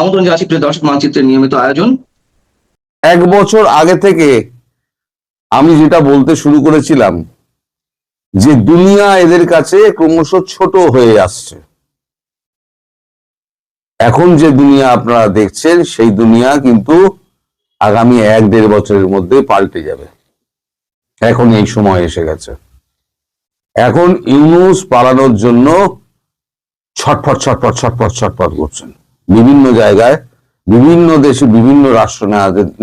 আমন্ত্রণ জানাচ্ছি প্রিয় দর্শক মানচিত্রের নিয়মিত আয়োজন। এক বছর আগে থেকে আমি যেটা বলতে শুরু করেছিলাম যে দুনিয়া এদের কাছে ক্রমশ ছোট হয়ে আসছে। এখন যে দুনিয়া আপনারা দেখছেন সেই দুনিয়া কিন্তু আগামী 1-1.5 বছরের মধ্যে পাল্টে যাবে। এখন এই সময় এসে গেছে। এখন ইউনূস পালানোর জন্য ছটফট ছটফট ছটফট ছটফট করছেন। বিভিন্ন জায়গায় বিভিন্ন দেশে বিভিন্ন রাষ্ট্র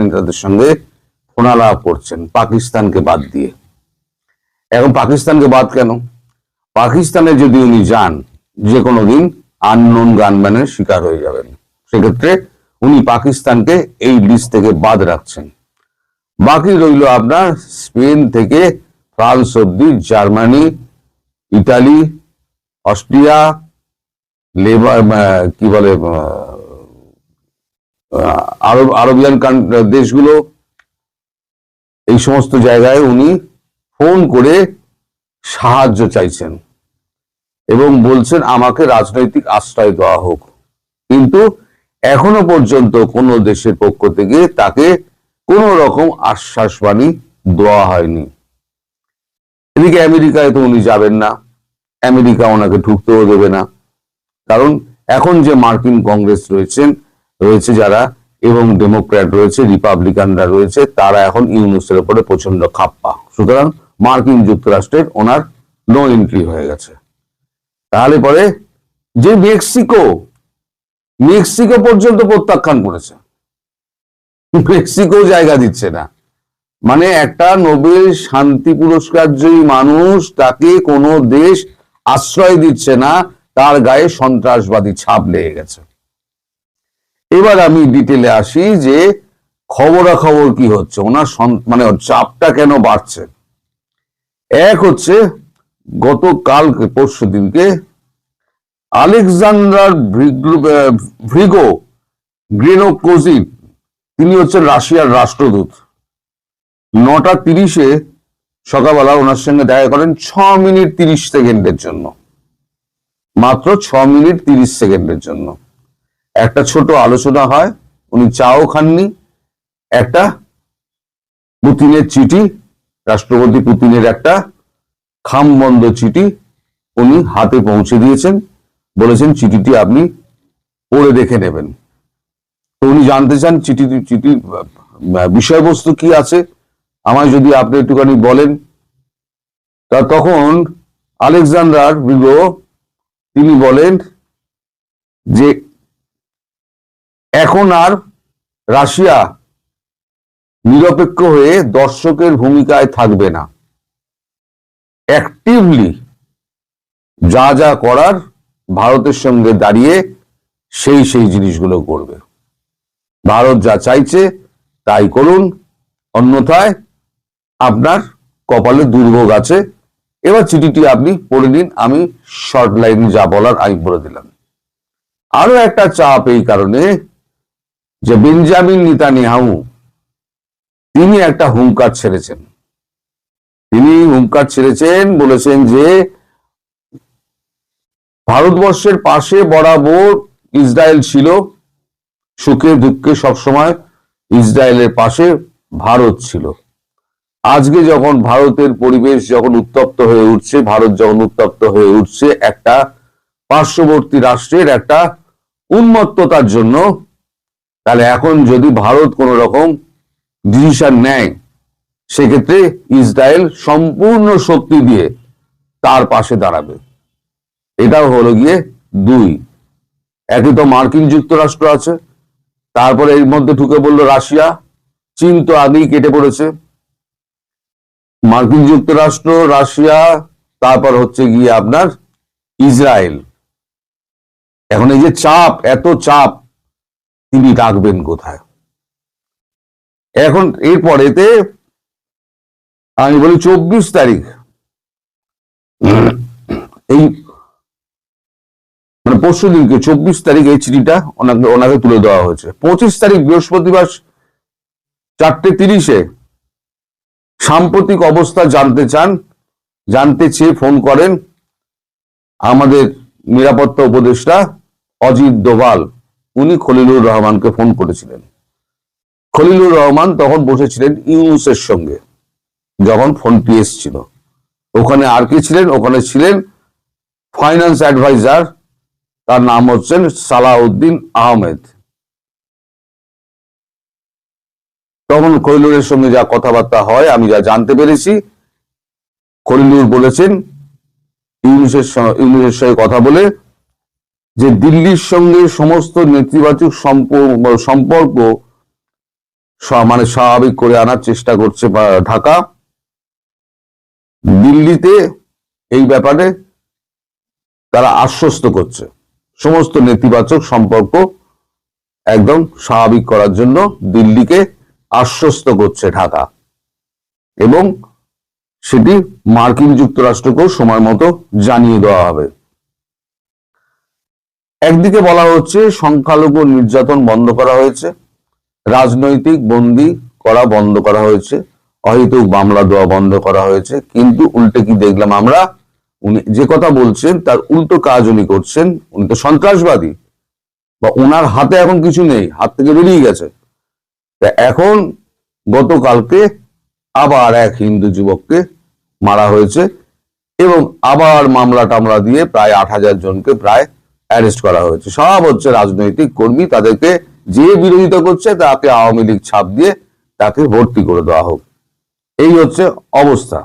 নেতাদের সঙ্গে ফোনালাপ করছেন পাকিস্তানকে বাদ দিয়ে। এখন পাকিস্তানকে বাদ কেন? পাকিস্তানে যদি উনি যান যে কোনো দিন আননোন গানম্যানের শিকার হয়ে যাবেন। সেক্ষেত্রে উনি পাকিস্তানকে এই লিস্ট থেকে বাদ রাখছেন। বাকি রইল আপনার স্পেন থেকে ফ্রান্স অব্দি, জার্মানি, ইটালি, অস্ট্রিয়া, লেবার কি বলে আরবিয়ান দেশগুলো, এই সমস্ত জায়গায় উনি ফোন করে সাহায্য চাইছেন এবং বলছেন আমাকে রাজনৈতিক আশ্রয় দেওয়া হোক। কিন্তু এখনো পর্যন্ত কোন দেশের পক্ষ থেকে তাকে কোন রকম আশ্বাসবাণী দেওয়া হয়নি। এদিকে আমেরিকায় তো উনি যাবেন না, আমেরিকা ওনাকে ঢুকতেও দেবে না। কারণ এখন যে মার্কিন কংগ্রেস রয়েছে যারা, এবং ডেমোক্র্যাট রয়েছে, রিপাবলিকানরা রয়েছে, তারা এখন ইউনূসের উপরে প্রচন্ড খাপ্পা। সুতরাং মার্কিন যুক্তরাষ্ট্রের ওনার নো এন্ট্রি হয়ে গেছে। তাহলে পরে যে মেক্সিকো পর্যন্ত প্রত্যাখ্যান করেছে, মেক্সিকো জায়গা দিচ্ছে না। মানে একটা নোবেল শান্তি পুরস্কার জয়ী মানুষ, তাকে কোনো দেশ আশ্রয় দিচ্ছে না, তার গায়ে সন্ত্রাসবাদী ছাপ লেগে গেছে। এবার আমি ডিটেলে আসি যে খবরাখবর কি হচ্ছে, ওনার মানে চাপটা কেন বাড়ছে। এক হচ্ছে গতকালকে পরশু দিনকে আলেকজান্ডার গ্রেনোকোজিভ, তিনি হচ্ছেন রাশিয়ার রাষ্ট্রদূত, 9:30 সকালবেলা ওনার সঙ্গে দেখা করেন 6 মিনিট 30 সেকেন্ডের জন্য, মাত্র 6 মিনিট 30 সেকেন্ডের জন্য একটা ছোট আলোচনা হয়। উনি চাও খাননি, একটা পুতিনের চিঠি, রাষ্ট্রপতি পুতিনের একটা খামবন্ধ চিঠি উনি হাতে পৌঁছে দিয়েছেন, বলেছেন চিঠিটি আপনি পড়ে দেখে নেবেন। তো উনি জানতে চান চিঠির বিষয়বস্তু কি আছে, আমায় যদি আপনি একটুখানি বলেন। তা তখন আলেকজান্ডার গ্রিগো তিনি বলেন যে এখন আর রাশিয়া নিরপেক্ষ হয়ে দর্শকের ভূমিকায় থাকবে না, অ্যাক্টিভলি যা যা করার ভারতের সঙ্গে দাঁড়িয়ে সেই জিনিসগুলো করবে। ভারত যা চাইছে তাই করুন, অন্যথায় আপনার কপালে দুর্ভোগ আছে। এবার চিঠিটি আপনি পড়ে নিন, আমি শর্ট লাইনে যা বলার আমি বলে দিলাম। আরো একটা চাপ এই কারণে যে বেঞ্জামিন নেতানিয়াহু তিনি একটা হুঙ্কার ছেড়েছেন। বলেছেন যে ভারতবর্ষের পাশে বরাবর ইসরায়েল ছিল, সুখে দুঃখে সবসময় ইসরায়েলের পাশে ভারত ছিল। আজকে যখন ভারতের পরিবেশ যখন উত্তপ্ত হয়ে উঠছে, ভারত যখন উত্তপ্ত হয়ে উঠছে একটা পার্শ্ববর্তী রাষ্ট্রের একটা উন্মত্ততার জন্য, তাহলে এখন যদি ভারত কোন রকম ডিসিশন নেয়, সেক্ষেত্রে ইসরায়েল সম্পূর্ণ শক্তি দিয়ে তার পাশে দাঁড়াবে। এটাও হলো গিয়ে 2। একই তো মার্কিন যুক্তরাষ্ট্র আছে, তারপরে এর মধ্যে ঢুকে বললো রাশিয়া, চীন তো আগেই কেটে পড়েছে। মার্কিন যুক্তরাষ্ট্র, রাশিয়া, তারপর হচ্ছে গিয়ে আপনার ইসরায়েল। এখন এই যে চাপ, এত চাপ তিনি রাখবেন কোথায়? এখন এরপরেতে আমি বলি 24 তারিখ এই মানে পরশু দিনকে 24 তারিখ এই চিঠিটা ওনাকে তুলে দেওয়া হয়েছে। 25 তারিখ বৃহস্পতিবার 4:30 সাম্প্রতিক অবস্থা জানতে চেয়ে ফোন করেন আমাদের নিরাপত্তা উপদেষ্টা অজিত দোভাল। উনি খলিলুর রহমানকে ফোন করেছিলেন। খলিলুর রহমান তখন বসেছিলেন ইউনূসের সঙ্গে যখন ফোনটি এসেছিল। ওখানে আর কি ছিলেন? ওখানে ছিলেন ফাইন্যান্স অ্যাডভাইজার, তার নাম হচ্ছেন সালাউদ্দিন আহমেদ। তখন খলিলুরের সঙ্গে যা কথাবার্তা হয়, আমি যা জানতে পেরেছি, খলিলুর বলেছেন ইউনূসের সঙ্গে কথা বলে যে দিল্লির সঙ্গে সমস্ত নেতিবাচক সম্পর্ক মানে স্বাভাবিক করে আনার চেষ্টা করছে ঢাকা। দিল্লিতে এই ব্যাপারে তারা আশ্বস্ত করছে সমস্ত নেতিবাচক সম্পর্ক একদম স্বাভাবিক করার জন্য দিল্লিকে আশ্বস্ত করছে ঢাকা, এবং সেটি মার্কিন যুক্তরাষ্ট্রকেও সময় মতো জানিয়ে দেওয়া হবে। একদিকে বলা হচ্ছে সংখ্যালঘু নির্যাতন বন্ধ করা হয়েছে, রাজনৈতিক বন্দী করা বন্ধ করা হয়েছে, অহেতুক মামলা দেওয়া বন্ধ করা হয়েছে, কিন্তু উল্টে কি দেখলাম আমরা? উনি যে কথা বলছেন তার উল্টো কাজ উনি করছেন। উনি তো সন্ত্রাসবাদী, বা ওনার হাতে এখন কিছু নেই, হাত থেকে বেরিয়ে গেছে। এখন গতকালকে আবার এক হিন্দু যুবককে মারা হয়েছে, এবং আবার মামলা টামলা দিয়ে প্রায় 8,000 জনকে প্রায় অ্যারেস্ট করা হয়েছে। সব হচ্ছে রাজনৈতিক কর্মী, তাদেরকে যে বিরোধিতা করছে তাকে আওয়ামী লীগ ছাপ দিয়ে তাকে ভর্তি করে দেওয়া হোক, এই হচ্ছে অবস্থা।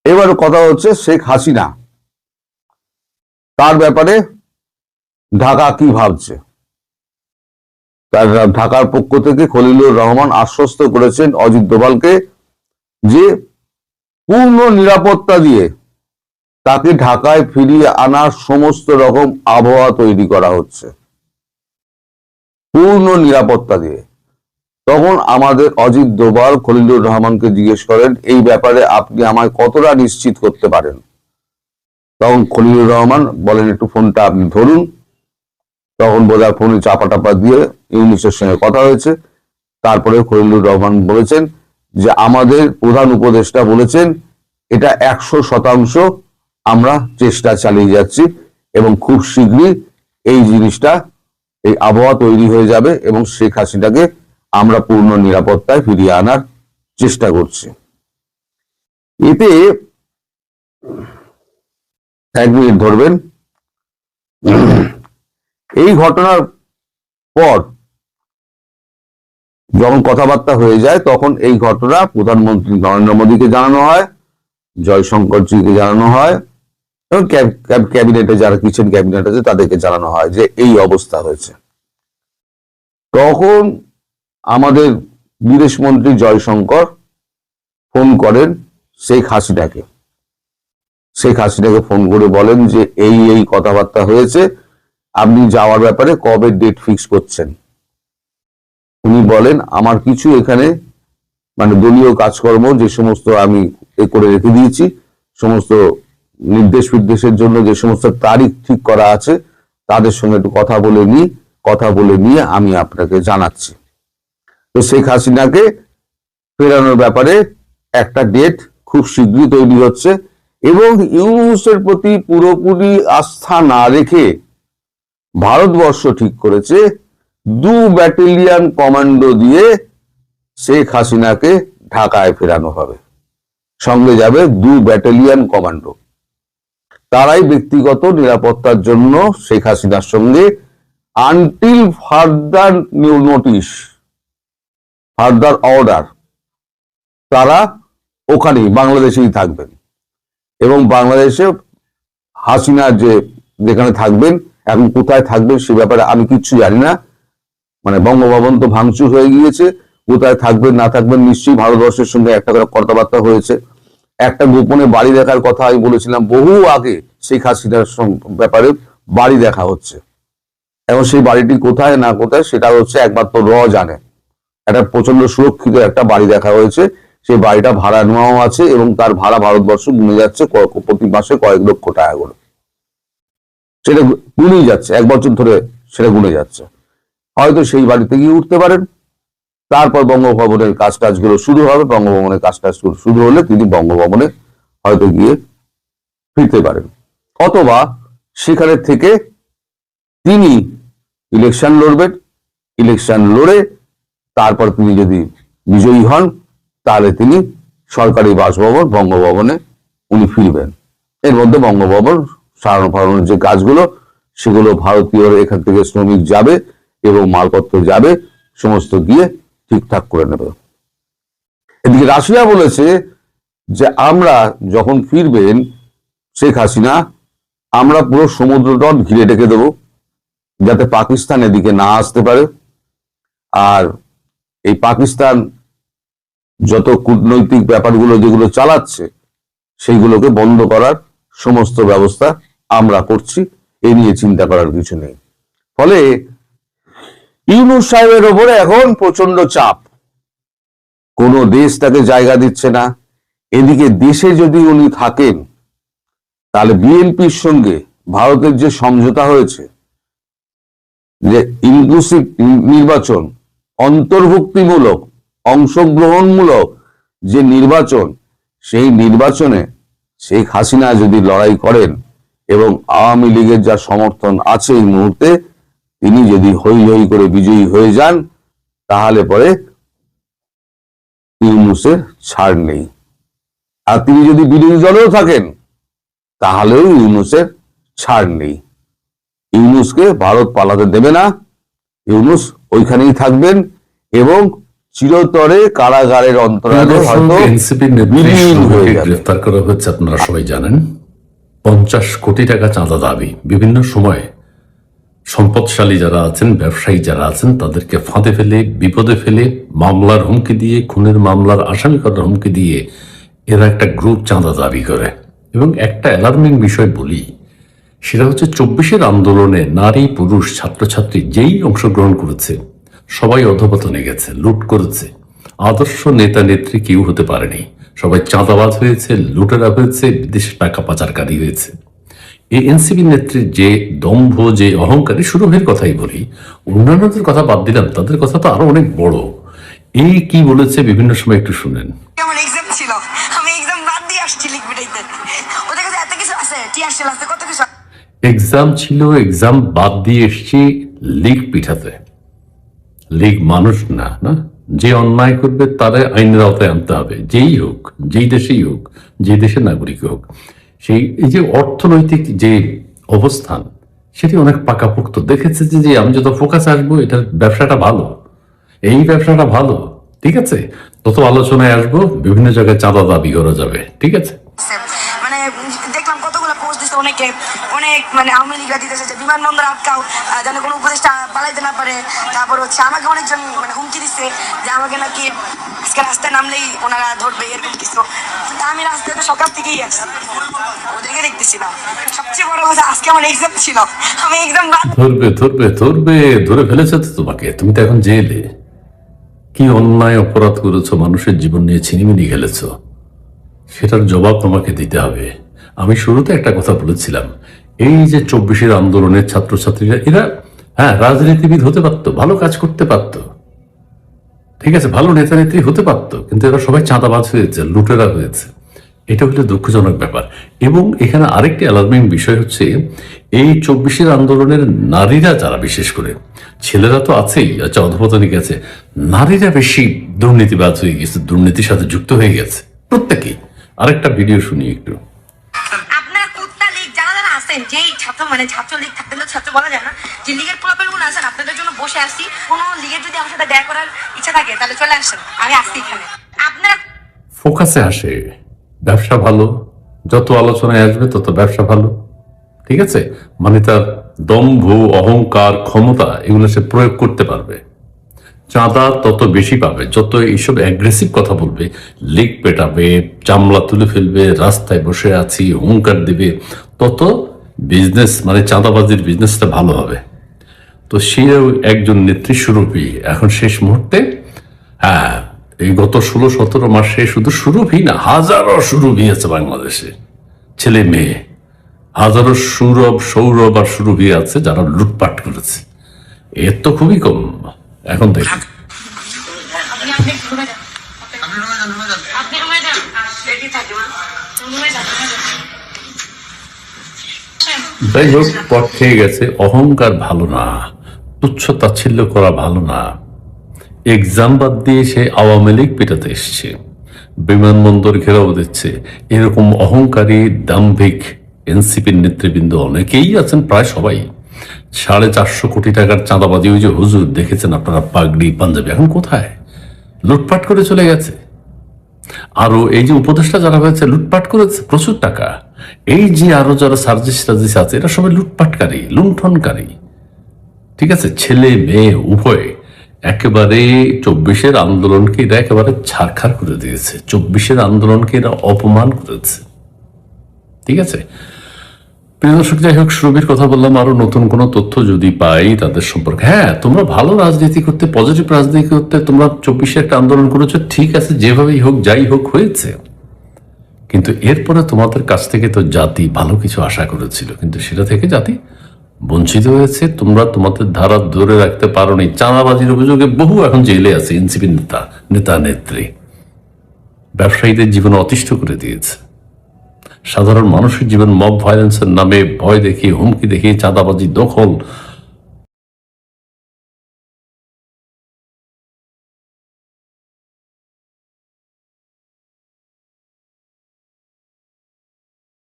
এবার কথা হচ্ছে শেখ হাসিনা, তার ব্যাপারে ঢাকা কি ভাবছে। তার ঢাকার পক্ষ থেকে খলিলুর রহমান আশ্বস্ত করেছেন অজিত দোভালকে যে পূর্ণ নিরাপত্তা দিয়ে তাকে ঢাকায় ফিরিয়ে আনার সমস্ত রকম আবহাওয়া তৈরি করা হচ্ছে, পূর্ণ নিরাপত্তা দিয়ে। তখন আমাদের অজিত দোভাল খলিলুর রহমানকে জিজ্ঞেস করেন, এই ব্যাপারে আপনি আমায় কতটা নিশ্চিত করতে পারেন? তখন খলিলুর রহমান বলেন, একটু ফোনটা আপনি ধরুন। তখন বোধহয় ফোনে চাপা টাপা দিয়ে ইউনূসের সঙ্গে কথা হয়েছে। তারপরে খলিলুর রহমান বলেছেন যে আমাদের প্রধান উপদেষ্টা বলেছেন এটা 100% আমরা চেষ্টা চালিয়ে যাচ্ছি, এবং খুব শীঘ্রই এই জিনিসটা, এই আবহাওয়া তৈরি হয়ে যাবে, এবং শেখ হাসিনাকে আমরা পূর্ণ নিরাপত্তায় ফিরিয়ে আনার চেষ্টা করছি। এতে 1 মিনিট ধরবেন। এই ঘটনার পর যখন কথাবার্তা হয়ে যায়, তখন এই ঘটনা প্রধানমন্ত্রী নরেন্দ্র মোদীকে জানানো হয়, জয়শঙ্করজিকে জানানো হয়, এবং ক্যাবিনেটে যারা কিচেন ক্যাবিনেট আছে তাদেরকে জানানো হয় যে এই অবস্থা হয়েছে। তখন আমাদের বিদেশমন্ত্রী জয়শঙ্কর ফোন করেন শেখ হাসিনাকে। শেখ হাসিনাকে ফোন করে বলেন যে এই কথাবার্তা হয়েছে, আপনি যাওয়ার ব্যাপারে কবে ডেট ফিক্স করছেন? উনি বলেন, আমার কিছু এখানে মানে দলীয় কাজকর্ম যে সমস্ত আমি করে রেখে দিয়েছি, সমস্ত নির্দেশের জন্য যে সমস্ত তারিখ ঠিক করা আছে, তাদের সঙ্গে একটু কথা বলে নিয়ে আমি আপনাকে জানাচ্ছি। তো শেখ হাসিনাকে ফেরানোর ব্যাপারে একটা ডেট খুব শীঘ্রই তৈরি হচ্ছে, এবং ইউনূসের প্রতি পুরোপুরি আস্থা না রেখে ভারতবর্ষ ঠিক করেছে 2 ব্যাটালিয়ন কমান্ডো দিয়ে শেখ হাসিনাকে ঢাকায় ফেরানো হবে। সঙ্গে যাবে 2 ব্যাটালিয়ন কমান্ডো। তারাই ব্যক্তিগত নিরাপত্তার জন্য শেখ হাসিনার সঙ্গে until further notice, further order, তারা ওখানেই বাংলাদেশেই থাকবেন, এবং বাংলাদেশে হাসিনা যেখানে থাকবেন, এখন কোথায় থাকবেন সে ব্যাপারে আমি কিচ্ছু জানি না। মানে বঙ্গভবন তো ভাঙচুর হয়ে গিয়েছে, কোথায় থাকবেন না থাকবেন নিশ্চয়ই ভারতবর্ষের সঙ্গে একটা করে কথাবার্তা হয়েছে। একটা গোপনে বাড়ি দেখার কথা আমি বলেছিলাম বহু আগে, শেখ হাসিনার ব্যাপারে বাড়ি দেখা হচ্ছে। এবং সেই বাড়িটি কোথায় না কোথায় সেটা হচ্ছে একমাত্র জানে। একটা প্রচন্ড সুরক্ষিত একটা বাড়ি দেখা হয়েছে, সেই বাড়িটা ভাড়া নেওয়াও আছে, এবং তার ভাড়া ভারতবর্ষ গুনে যাচ্ছে প্রতি মাসে কয়েক লক্ষ টাকা করে। সেটা গুনেই যাচ্ছে, 1 বছর ধরে সেটা গুনে যাচ্ছে। হয়তো সেই বাড়িতে গিয়ে উঠতে পারেন। তারপর বঙ্গভবনের কাজগুলো শুরু হবে, বঙ্গভবনের কাজটা শুরু হলে তিনি বঙ্গভবনে হয়তো গিয়ে ফিরতে পারেন, অথবা সেখানে থেকে তিনি ইলেকশন লড়বেন, ইলেকশন লড়ে তারপর তিনি যদি বিজয়ী হন তাহলে তিনি সরকারি বাসভবন বঙ্গভবনে উনি ফিরবেন। এর মধ্যে বঙ্গভবন সারানোর যে কাজগুলো সেগুলো ভারতীয় এখান থেকে শ্রমিক যাবে এবং মালপত্র যাবে, সমস্ত গিয়ে ঠিকঠাক করে নেবে। এদিকে রাশিয়া বলেছে যে আমরা যখন ফিরবেন শেখ হাসিনা, আমরা পুরো সমুদ্রতট ঘিরে রেখে দেব যাতে পাকিস্তান এদিকে না আসতে পারে, আর এই পাকিস্তান যত কূটনৈতিক ব্যাপারগুলো যেগুলো চালাচ্ছে সেইগুলোকে বন্ধ করার সমস্ত ব্যবস্থা আমরা করছি, এ নিয়ে চিন্তা করার কিছু নেই। ফলে ইউনূস সাহেবের ওপরে এখন প্রচন্ড চাপ, কোন দেশ তাকে জায়গা দিচ্ছে না। এদিকে দেশে যদি উনি থাকেন তাহলে বিএনপির সঙ্গে ভারতের যে সমঝোতা হয়েছে যে ইনক্লুসিভ নির্বাচন, অন্তর্ভুক্তিমূলক অংশগ্রহণমূলক যে নির্বাচন, সেই নির্বাচনে শেখ হাসিনা যদি লড়াই করেন এবং আওয়ামী লীগের যা সমর্থন আছে এই মুহূর্তে, তিনি যদি হৈ হৈ করে বিজয়ী হয়ে যান তাহলে পরে ইউনূসের ছাড় নেই। আর তিনি যদি বিরোধী দলেও থাকেন তাহলেও ইউনূসের ছাড় নেই। ইউনূসকে ভারত পালাতে দেবে না, ইউনূস ওইখানেই থাকবেন এবং চিরতরে কারাগারের অন্তরালে হয়তো বিলীন হয়ে যাবে। গ্রেফতার করা হচ্ছে, আপনারা সবাই জানেন। 50 কোটি টাকা চাঁদা দাবি। বিভিন্ন সময়ে সম্পদশালী যারা আছেন, ব্যবসায়ী যারা আছেন, তাদেরকে ফাঁদে ফেলে, বিপদে ফেলে, মামলার হুমকি দিয়ে, খুনের মামলার আসামি করার হুমকি দিয়ে এরা একটা গ্রুপ চাঁদা দাবি করে। এবং একটা অ্যালার্মিং বিষয় বলি, সেটা হচ্ছে 24-এর আন্দোলনে নারী, পুরুষ, ছাত্রছাত্রী যেই অংশগ্রহণ করেছে সবাই অধঃপতনে গেছে, লুট করেছে। আদর্শ নেতা নেত্রী কেউ হতে পারেনি, সবাই চাঁদাবাজ হয়েছে, লুটেরা হয়েছে, বিদেশে টাকা পাচারকারী হয়েছে। এই এনসিপি নেত্রীর যে দম্ভ, যে অহংকারী, সুরভির কথাই বলি, অন্যান্যদের কথা বাদ দিলাম, তাদের কথা তো আরো অনেক বড়। এই কি বলেছে বিভিন্ন সময় একটু শুনেন। আমার এক্সাম ছিল, আমি এক্সাম বাদ দিয়ে আসছি লিগ পিটাইতে। ওদের কাছে এত কিছু আছে, টিআর সেল আছে, কত কিছু। এক্সাম ছিল, এক্সাম বাদ দিয়ে এসছি লিগ পিঠাতে। লিগ মানুষ না, না, যে অন্যায় করবে তারা আইনের আওতায় আনতে হবে, যেই হোক, যেই দেশেই হোক, যে দেশের নাগরিক হোক। সেই এই যে অর্থনৈতিক যে অবস্থান, সেটি অনেক পাকাপোক্ত। দেখেছে যে আমি যত ফোকাস আসবো, এটার ব্যবসাটা ভালো, এই ব্যবসাটা ভালো, ঠিক আছে, তত আলোচনায় আসবো, বিভিন্ন জায়গায় চাঁদা দাবি করা যাবে, ঠিক আছে। মানে দেখলাম কতগুলো পোস্ট দিচ্ছে অনেকে, অনেক মানে আওয়ামী লীগরা দিতেছে যে বিমানবন্দর আটকাও, যেন কোনো উপদেষ্টা পালাইতে না পারে। তারপর হচ্ছে আমাকে অনেকজন মানে হুমকি দিচ্ছে যে আমাকে নাকি আজকে রাস্তায় নামলেই ওনারা ধরবে, এরকম কিছু। তা আমি রাস্তায় তো সকাল থেকেই আসছি, ওদেরকে দেখতেছি না। সবচেয়ে বড় কথা, আজকে আমার এক্সাম ছিল, আমি এক্সাম বাদ। ধরবে ধরবে ধরবে, ধরে ফেলেছে তো তোমাকে, তুমি তো এখন জেলে। কি অন্যায় অপরাধ করেছো, মানুষের জীবন নিয়ে ছিনিমিনি খেলেছো, সেটার জবাব তোমাকে দিতে হবে। আমি শুরুতে একটা কথা বলেছিলাম, এই যে 24-এর আন্দোলনের ছাত্রছাত্রীরা, এরা হ্যাঁ রাজনীতিবিদ হতে পারতো, ভালো কাজ করতে পারতো, ঠিক আছে, ভালো নেতা নেত্রী হতে পারতো, কিন্তু এরা সবাই চাঁদাবাজ হয়েছে, লুটেরা হয়েছে। এটা হলো দুঃখজনক ব্যাপার। এবং এখানে আরেকটি অ্যালার্মিং বিষয় হচ্ছে, এই 24-এর আন্দোলনের নারীরা যারা, বিশেষ করে ছেলেরা তো আছেই, আচ্ছা অধঃপতনে গেছে, নারীরা বেশি দুর্নীতিবাজ হয়ে গেছে, দুর্নীতির সাথে যুক্ত হয়ে গেছে প্রত্যেকেই। আরেকটা ভিডিও শুনি একটু। আপনার কুত্তা লীগ যারা যারা আছেন, যেই ছাত্র মানে ছাত্র লীগ থাকতে ছাত্র বলা যায় না, যে লীগের পোলাপের গুলো আছেন, আপনাদের জন্য বসে আসছি। কোনো লীগের যদি আমার সাথে দেখা করার ইচ্ছা থাকে তাহলে চলে আসেন, আমি আসছি এখানে। আপনারা ফোকাসে আসে, ব্যবসা ভালো, যত আলোচনায় আসবে তত ব্যবসা ভালো, ঠিক আছে, মানে তার দম্ভ, অহংকার, ক্ষমতা এগুলো সে প্রয়োগ করতে পারবে। চাঁদা তত বেশি পাবে, যত এইসব অ্যাগ্রেসিভ কথা বলবে, লিগ পেটাবে, চামড়া তুলে ফেলবে, রাস্তায় বসে আছি হুঙ্কার দিবে, তত বিজনেস মানে চাঁদাবাজির বিজনেসটা ভালো হবে। তো সেও একজন নেত্রী সুরভি এখন শেষ মুহূর্তে, হ্যাঁ, এই গত 16-17 মাসে শুধু সুরভি না, হাজারো সুরভি আছে বাংলাদেশে, ছেলে মেয়ে, হাজারো সৌরভ, সৌরভ আর সুরভি আছে যারা লুটপাট করেছে। এর তো খুবই কম। এখন দেখি যাই হোক, পথ খেয়ে গেছে। অহংকার ভালো না, তুচ্ছ তাচ্ছিল্য করা ভালো না। এক্সাম বাদ দিয়ে সে আওয়ামী লীগ পেটাতে এসছে, বিমানবন্দর ঘেরাও দিচ্ছে। এরকম অহংকারী দাম্ভিক এনসিপির নেতৃবৃন্দ অনেকেই আছেন, প্রায় সবাই। 450 কোটি টাকার চাঁদাবাজি, ওই যে হুজুর দেখেছেন আপনারা, পাগড়ি পাঞ্জাবি, এখন কোথায়? লুটপাট করে চলে গেছে। আরো এই যে উপদেষ্টা যারা হয়েছে, লুটপাট করেছে প্রচুর টাকা। এই যে আরো যারা সার্জিস টার্জিস আছে, এরা সবাই লুটপাটকারী, লুণ্ঠনকারী। ঠিক আছে, ছেলে মেয়ে উভয় একেবারে 24-এর আন্দোলনকে এরা একেবারে ছারখার করে দিয়েছে। 24-এর আন্দোলনকে এরা অপমান করেছে। ঠিক আছে, প্রিয় দর্শক, যাই হোক, সুরভির কথা বললাম। আরো নতুন কোনো তথ্য যদি পাই তাদের সম্পর্কে, হ্যাঁ, তোমরা ভালো রাজনীতি করতে, পজিটিভ রাজনীতি করতে, তোমরা 24-এ একটা আন্দোলন করেছো, ঠিক আছে, যেভাবেই হোক, যাই হোক, হয়েছে। কিন্তু এরপরে তোমাদের কাছ থেকে তো জাতি ভালো কিছু আশা করেছিল, কিন্তু সেটা থেকে জাতি বঞ্চিত হয়েছে। তোমরা তোমাদের ধারা ধরে রাখতে পারোনি। চাঁদাবাজির অভিযোগে বহু এখন জেলে আছে এনসিপি নেতা নেত্রী। ব্যবসায়ীদের জীবন অতিষ্ঠ করে দিয়েছে। সাধারণ মানুষের জীবন মব ভায়োলেন্সের নামে ভয় দেখিয়ে, হুমকি দেখিয়ে, চাঁদাবাজি, দখল,